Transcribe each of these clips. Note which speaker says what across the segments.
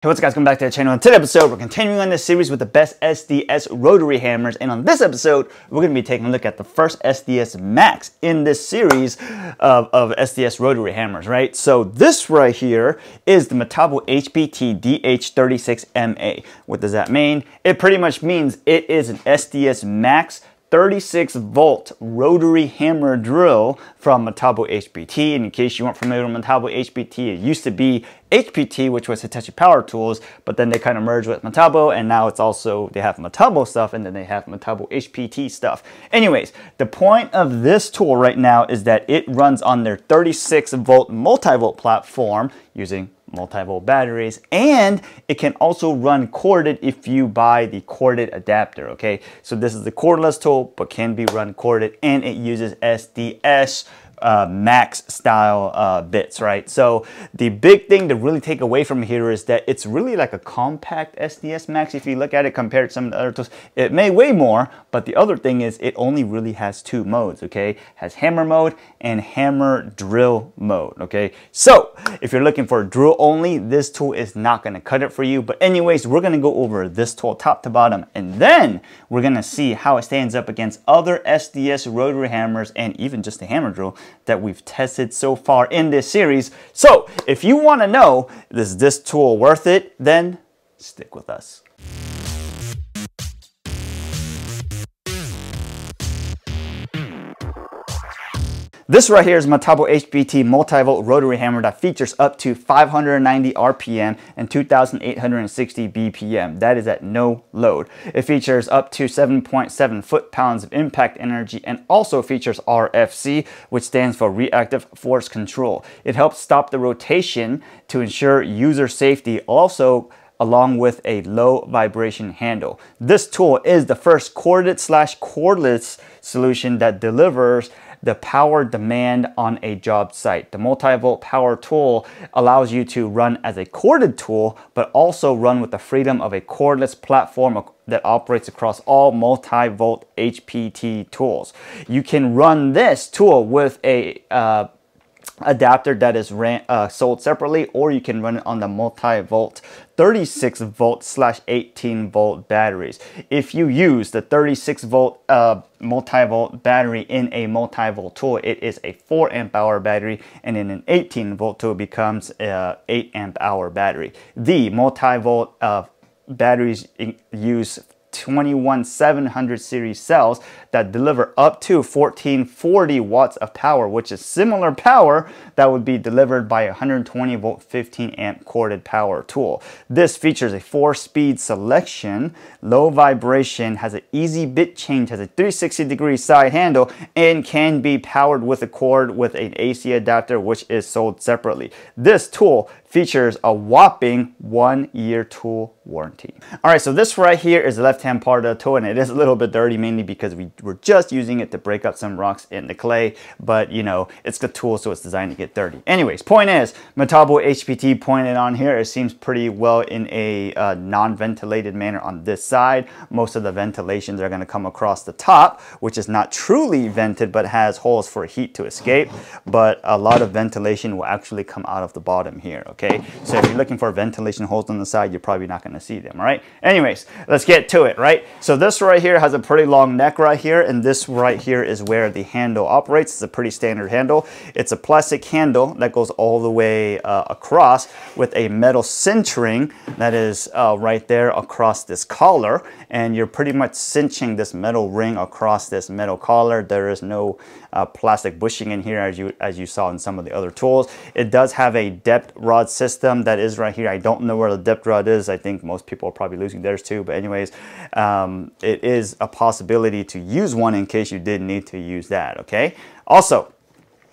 Speaker 1: Hey, what's up guys, welcome back to the channel. In today's episode, we're continuing on this series with the best SDS rotary hammers, and on this episode, we're going to be taking a look at the first SDS Max in this series of SDS rotary hammers, right? So this right here is the Metabo HPT DH36DMA. What does that mean? It pretty much means it is an SDS Max 36-volt rotary hammer drill from Metabo HPT. And in case you weren't familiar with Metabo HPT, it used to be HPT, which was Hitachi Power Tools, but then they kind of merged with Metabo, and now it's also, they have Metabo stuff, and then they have Metabo HPT stuff. Anyways, the point of this tool right now is that it runs on their 36-volt multivolt platform using multi-volt batteries, and it can also run corded if you buy the corded adapter. Okay, so this is the cordless tool but can be run corded, and it uses SDS Max style bits, right? So the big thing to really take away from here is that it's really like a compact SDS Max. If you look at it compared to some of the other tools, it may weigh more, but the other thing is it only really has two modes. Okay, has hammer mode and hammer drill mode. Okay, so if you're looking for drill only, this tool is not going to cut it for you. But anyways, we're going to go over this tool top to bottom, and then we're going to see how it stands up against other SDS rotary hammers and even just the hammer drill that we've tested so far in this series. So if you want to know, is this tool worth it, then stick with us. This right here is Metabo HPT Multivolt rotary hammer that features up to 590 RPM and 2,860 BPM. That is at no load. It features up to 7.7 foot-pounds of impact energy and also features RFC, which stands for Reactive Force Control. It helps stop the rotation to ensure user safety, also along with a low vibration handle. This tool is the first corded/cordless solution that delivers the power demand on a job site. The multi-volt power tool allows you to run as a corded tool, but also run with the freedom of a cordless platform that operates across all multi-volt HPT tools. You can run this tool with a adapter that is sold separately, or you can run it on the multi-volt 36-volt/18-volt batteries. If you use the 36-volt multi-volt battery in a multi-volt tool, it is a 4 amp hour battery, and in an 18-volt tool, it becomes a 8 amp hour battery. The multi-volt batteries use 21700 series cells that deliver up to 1440 watts of power, which is similar power that would be delivered by a 120 volt 15 amp corded power tool. This features a 4-speed selection, low vibration, has an easy bit change, has a 360-degree side handle, and can be powered with a cord with an AC adapter, which is sold separately. This tool features a whopping 1-year tool warranty. All right, so this right here is the left-hand part of the tool, and it is a little bit dirty, mainly because we're just using it to break up some rocks in the clay, but you know, it's the tool, so it's designed to get dirty. Anyways, point is, Metabo HPT pointed on here, it seems pretty well in a non-ventilated manner on this side. Most of the ventilations are going to come across the top, which is not truly vented, but has holes for heat to escape, but a lot of ventilation will actually come out of the bottom here. Okay, so if you're looking for ventilation holes on the side, you're probably not going to see them, all right? Anyways, let's get to it, right? So this right here has a pretty long neck right here, and this right here is where the handle operates. It's a pretty standard handle. It's a plastic handle that goes all the way across with a metal centering that is right there across this collar, and you're pretty much cinching this metal ring across this metal collar. There is no plastic bushing in here as you saw in some of the other tools. It does have a depth rod system that is right here. I don't know where the depth rod is. I think most people are probably losing theirs too, but anyways, it is a possibility to use one in case you did need to use that. Okay, also,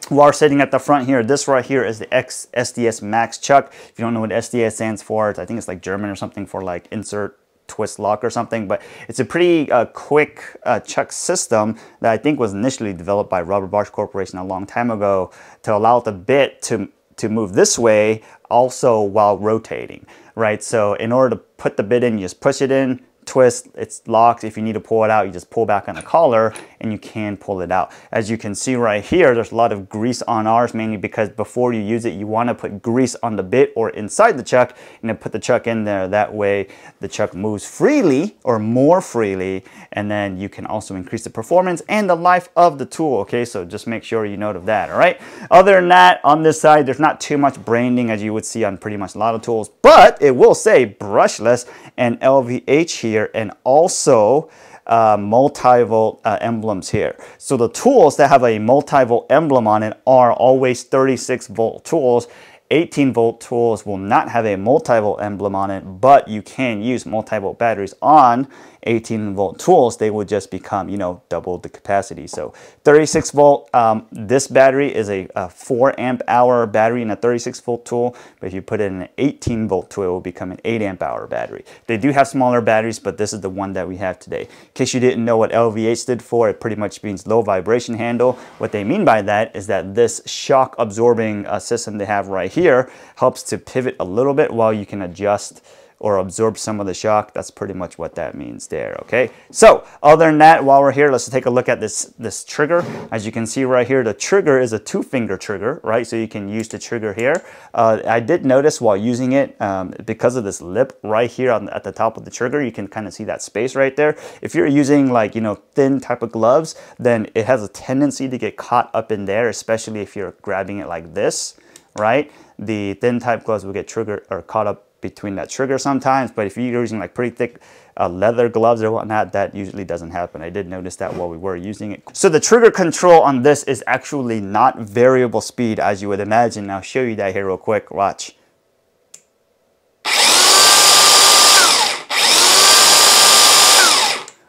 Speaker 1: while sitting at the front here, this right here is the SDS Max chuck. If you don't know what SDS stands for, I think it's like German or something for like insert twist lock or something, but it's a pretty quick chuck system that I think was initially developed by Rubber Bosch Corporation a long time ago to allow the bit to move this way also while rotating, right? So in order to put the bit in, you just push it in, twist, it's locked. If you need to pull it out, you just pull back on the collar and you can pull it out. As you can see right here, there's a lot of grease on ours, mainly because before you use it, you want to put grease on the bit or inside the chuck and then put the chuck in there. That way the chuck moves freely or more freely, and then you can also increase the performance and the life of the tool. Okay, so just make sure you note of that. All right, other than that, on this side, there's not too much branding as you would see on pretty much a lot of tools, but it will say brushless and LVH here, and also multi-volt emblems here. So the tools that have a multi-volt emblem on it are always 36 volt tools. 18 volt tools will not have a multi-volt emblem on it, but you can use multi-volt batteries on 18 volt tools. They would just become, you know, double the capacity. So 36 volt, this battery is a 4 amp hour battery in a 36 volt tool, but if you put it in an 18 volt tool, it will become an 8 amp hour battery. They do have smaller batteries, but this is the one that we have today. In case you didn't know what LVH stood for, it pretty much means low vibration handle. What they mean by that is that this shock absorbing system they have right here helps to pivot a little bit while you can adjust or absorb some of the shock. That's pretty much what that means there. Okay, so other than that, while we're here, let's take a look at this trigger. As you can see right here, the trigger is a 2-finger trigger, right? So you can use the trigger here. I did notice while using it, because of this lip right here at the top of the trigger, you can kind of see that space right there. If you're using, like, you know, thin type of gloves, then it has a tendency to get caught up in there, especially if you're grabbing it like this, right? The thin type gloves will get triggered or caught up between that trigger sometimes, but if you're using like pretty thick leather gloves or whatnot, that usually doesn't happen. I did notice that while we were using it. So the trigger control on this is actually not variable speed as you would imagine. I'll show you that here real quick. Watch.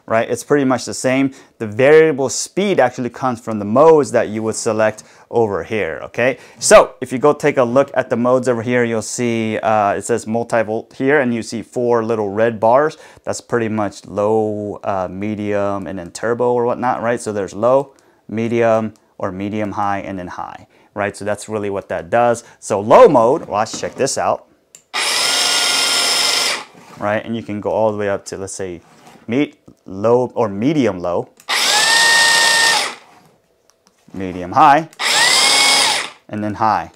Speaker 1: Right, it's pretty much the same. The variable speed actually comes from the modes that you would select over here. Okay, so if you go take a look at the modes over here, you'll see it says multi-volt here, and you see 4 little red bars. That's pretty much low, medium, and then turbo or whatnot, right? So there's low, medium, or medium high, and then high, right? So that's really what that does. So low mode, watch, check this out, right? And you can go all the way up to, let's say, low or medium low, medium high, and then high.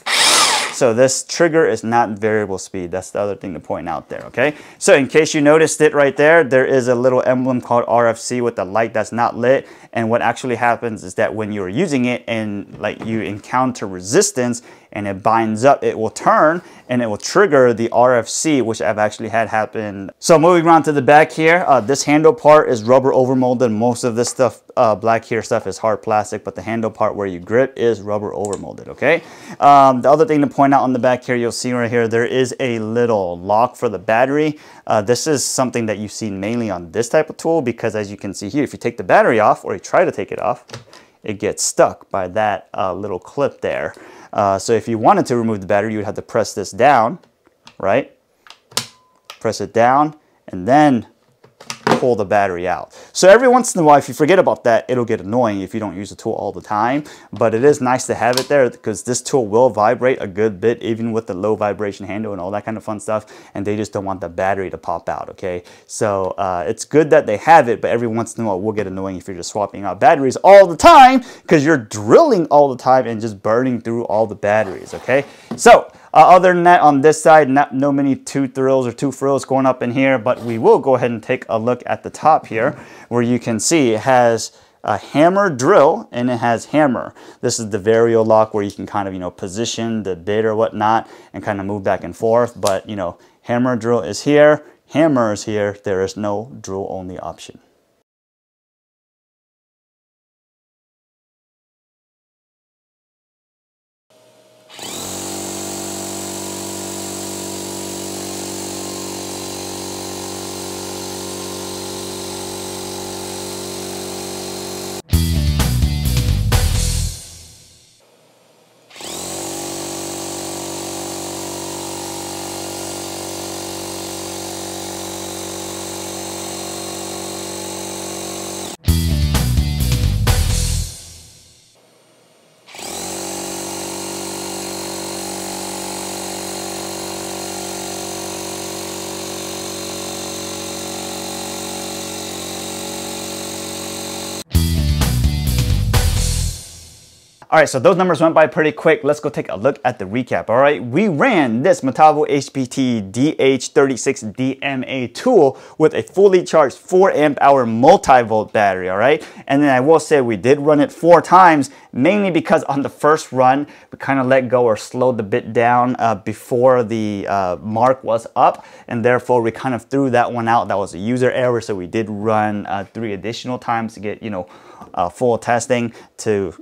Speaker 1: So this trigger is not variable speed. That's the other thing to point out there, okay? So in case you noticed it right there, there is a little emblem called RFC with the light that's not lit. And what actually happens is that when you're using it and like you encounter resistance and it binds up, it will turn and it will trigger the RFC, which I've actually had happen. So moving around to the back here, this handle part is rubber overmolded. Most of this stuff, black here stuff, is hard plastic, but the handle part where you grip is rubber overmolded, okay? The other thing to point out on the back here, you'll see right here, there is a little lock for the battery. This is something that you've seen mainly on this type of tool, because as you can see here, if you take the battery off or you try to take it off, it gets stuck by that little clip there. So if you wanted to remove the battery, you would have to press this down, right? Press it down and then pull the battery out. So every once in a while, if you forget about that, it'll get annoying if you don't use the tool all the time. But it is nice to have it there because this tool will vibrate a good bit, even with the low vibration handle and all that kind of fun stuff. And they just don't want the battery to pop out, okay? So it's good that they have it, but every once in a while, it will get annoying if you're just swapping out batteries all the time because you're drilling all the time and just burning through all the batteries, okay? So other than that, on this side, no many two frills going up in here, but we will go ahead and take a look at the top here where you can see it has a hammer drill and it has hammer. This is the vario lock where you can kind of, you know, position the bit or whatnot and kind of move back and forth. But, you know, hammer drill is here, hammer is here. There is no drill only option. All right, so those numbers went by pretty quick. Let's go take a look at the recap. All right, we ran this Metabo HPT DH36DMA tool with a fully charged 4 amp hour multi-volt battery. All right, and then I will say we did run it 4 times, mainly because on the first run we kind of let go or slowed the bit down before the mark was up, and therefore we kind of threw that one out. That was a user error, so we did run 3 additional times to get, full testing to,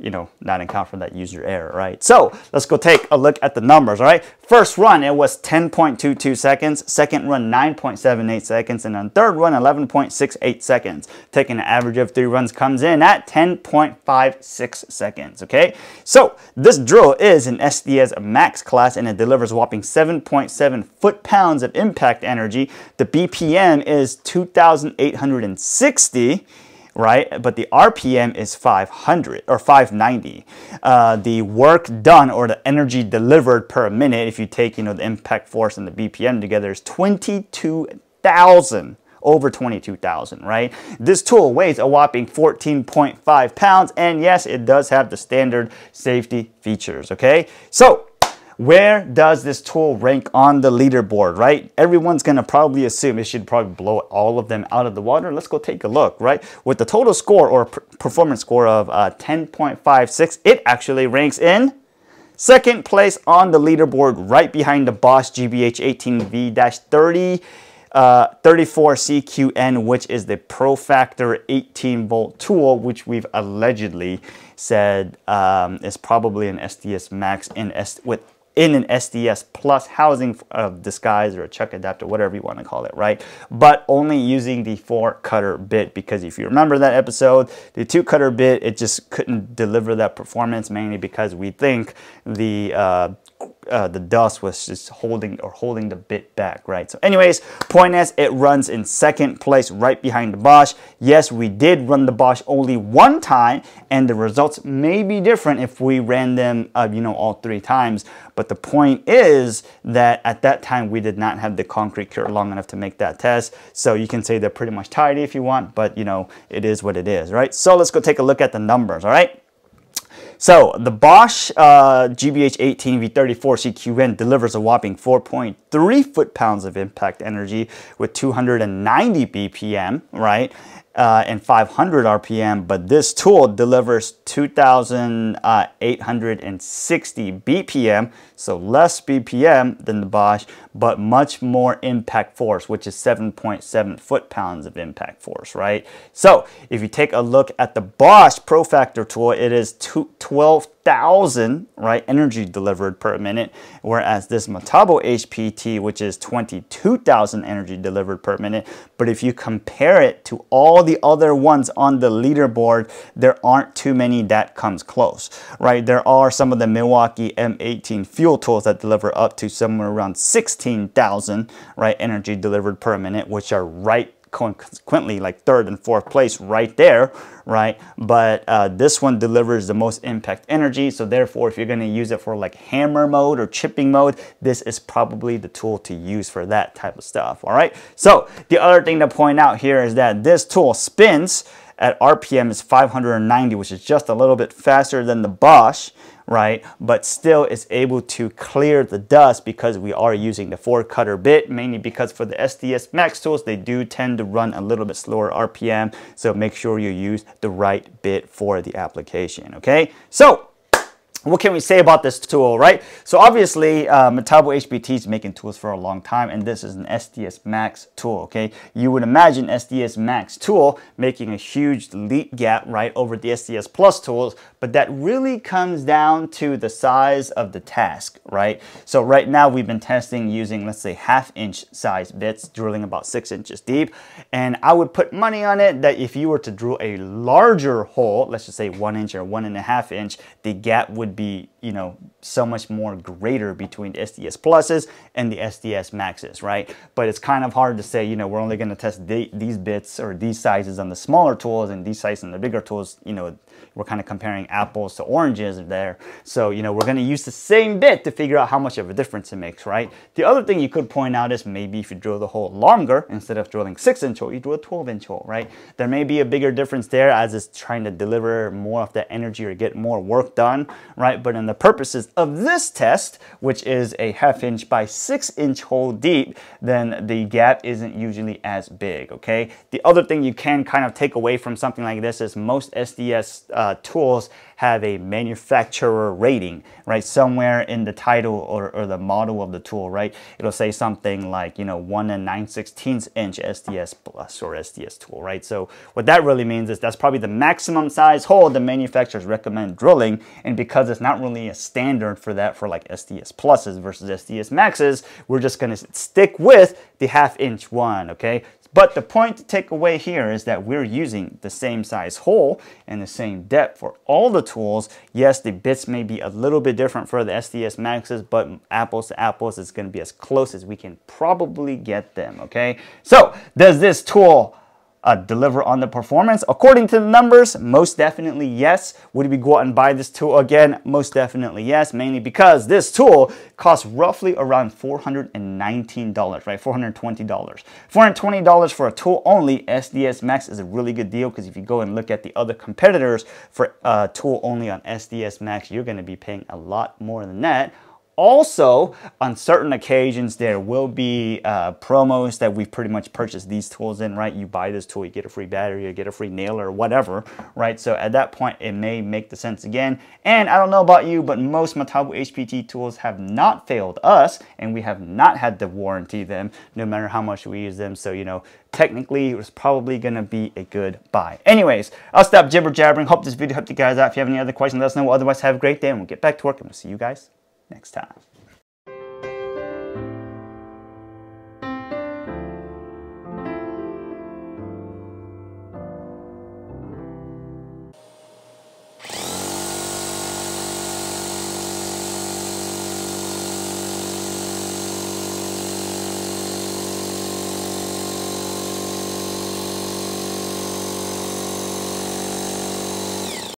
Speaker 1: not encounter that user error, right? So let's go take a look at the numbers, all right? First run, it was 10.22 seconds. Second run, 9.78 seconds. And then third run, 11.68 seconds. Taking an average of 3 runs comes in at 10.56 seconds, okay? So this drill is an SDS Max class, and it delivers a whopping 7.7 foot-pounds of impact energy. The BPM is 2,860. Right, but the RPM is 500 or 590. The work done, or the energy delivered per minute, if you take the impact force and the BPM together, is 22,000. Over 22,000, right? This tool weighs a whopping 14.5 pounds, and yes, it does have the standard safety features. Okay, so where does this tool rank on the leaderboard, right? Everyone's gonna probably assume it should probably blow all of them out of the water. Let's go take a look, right? With the total score or performance score of 10.56, it actually ranks in second place on the leaderboard, right behind the Bosch GBH18 V-34CQN, which is the ProFactor 18-volt tool, which we've allegedly said is probably an SDS Max in an SDS Plus housing disguise or a chuck adapter, whatever you want to call it, right? But only using the 4-cutter bit, because if you remember that episode, the 2-cutter bit, it just couldn't deliver that performance, mainly because we think the dust was just holding the bit back, right? So anyways, point is, it runs in second place right behind the Bosch. Yes, we did run the Bosch only 1 time, and the results may be different if we ran them all 3 times. But the point is that at that time we did not have the concrete cure long enough to make that test. So you can say they're pretty much tidy if you want, but it is what it is, right? So let's go take a look at the numbers, all right? So the Bosch GBH18 V34CQN delivers a whopping 4.3 foot-pounds of impact energy with 290 BPM, right? And 500 RPM, but this tool delivers 2,860 BPM, so less BPM than the Bosch, but much more impact force, which is 7.7 foot-pounds of impact force, right? So if you take a look at the Bosch ProFactor tool, it is 12,000, right, energy delivered per minute, whereas this Metabo HPT, which is 22,000 energy delivered per minute. But if you compare it to all the other ones on the leaderboard, there aren't too many that comes close, right? There are some of the Milwaukee M18 fuel tools that deliver up to somewhere around 16,000, right, energy delivered per minute, which are right consequently like 3rd and 4th place right there, right? But this one delivers the most impact energy, so therefore if you're going to use it for like hammer mode or chipping mode, this is probably the tool to use for that type of stuff. All right, so the other thing to point out here is that this tool spins at RPM is 590, which is just a little bit faster than the Bosch, right? But still is able to clear the dust because we are using the 4-cutter bit, mainly because for the SDS Max tools, they do tend to run a little bit slower RPM. So make sure you use the right bit for the application, okay? So what can we say about this tool, right? So obviously, Metabo HPT is making tools for a long time, and this is an SDS Max tool, okay? You would imagine SDS Max tool making a huge leap gap, right, over the SDS Plus tools, but that really comes down to the size of the task, right? So right now, we've been testing using, let's say, 1/2-inch size bits, drilling about 6 inches deep, and I would put money on it that if you were to drill a larger hole, let's just say 1 inch or 1.5 inch, the gap would would be, you know, so much more greater between the SDS pluses and the SDS maxes, right? But it's kind of hard to say, you know, we're only going to test these bits or these sizes on the smaller tools and these sizes on the bigger tools. You know, we're kind of comparing apples to oranges there. So, you know, we're going to use the same bit to figure out how much of a difference it makes, right? The other thing you could point out is maybe if you drill the hole longer, instead of drilling 6-inch hole, you drill a 12-inch hole, right? There may be a bigger difference there as it's trying to deliver more of the energy or get more work done, right? But in the purposes of this test, which is a 1/2 inch by 6-inch hole deep, then the gap isn't usually as big, okay? The other thing you can kind of take away from something like this is most SDS tools have a manufacturer rating, right? Somewhere in the title or the model of the tool, right? It'll say something like, you know, 1 9/16 inch SDS plus or SDS tool, right? So what that really means is that's probably the maximum size hole the manufacturers recommend drilling. And because it's not really a standard for that for like SDS pluses versus SDS maxes, we're just going to stick with the 1/2 inch one, okay? But the point to take away here is that we're using the same size hole and the same depth for all the tools. Yes, the bits may be a little bit different for the SDS maxes, but apples to apples, it's going to be as close as we can probably get them, okay? So, does this tool deliver on the performance? According to the numbers, most definitely yes. Would we go out and buy this tool again? Most definitely yes, mainly because this tool costs roughly around $419, right? $420. $420 for a tool only. SDS Max is a really good deal because if you go and look at the other competitors for a tool only on SDS Max, you're going to be paying a lot more than that. Also, on certain occasions, there will be promos that we've pretty much purchased these tools in, right? You buy this tool, you get a free battery, you get a free nailer, or whatever, right? So at that point, it may make the sense again. And I don't know about you, but most Metabo HPT tools have not failed us, and we have not had to warranty them, no matter how much we use them. So, you know, technically, it was probably going to be a good buy. Anyways, I'll stop jibber jabbering. Hope this video helped you guys out. If you have any other questions, let us know. Otherwise, have a great day, and we'll get back to work, and we'll see you guys next time.